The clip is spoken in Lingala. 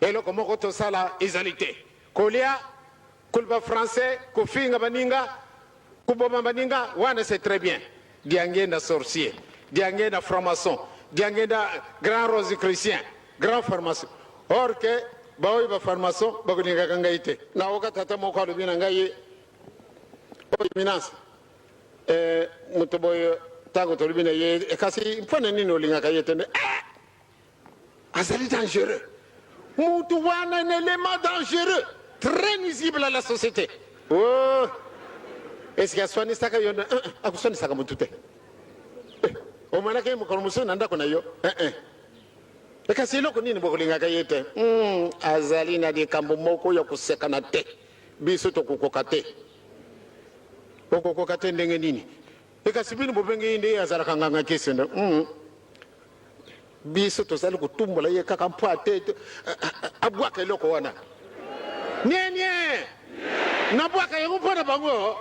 eloko moko tosala ezali te kolia koloba français kofinga baninga kuboma baninga wana c'est très bien diangenda sorcier diangenda franc-maçon diangenda grand rosicrucien grand pharmacien or que baoyi ba pharmacien bakuninga ngai te na okatata moko alobi na ngai eminence mutu boyo tango tolobi na ye kasi mpona nini olingaka ye tene azali dangereux mutu wana un élément dangereux très nuisible à la société. Oh, est-ce qu'il y a soigné ça que yon a soigné ça comme tout est. Au moins que mon monsieur n'anda qu'on a yo. Et quand c'est là qu'on est ne bokolinga kayete. Azali na de kambo moko yo kusekana te. Biso to kokokate. Kokokate ndenge nini. Et quand c'est bien bobenge inde azala kanganga kesenda. Biso to zali kutumbola ye kaka mpo atete. Abwaka eloko wana. Nye nye. Nabwaka yangu pona bango.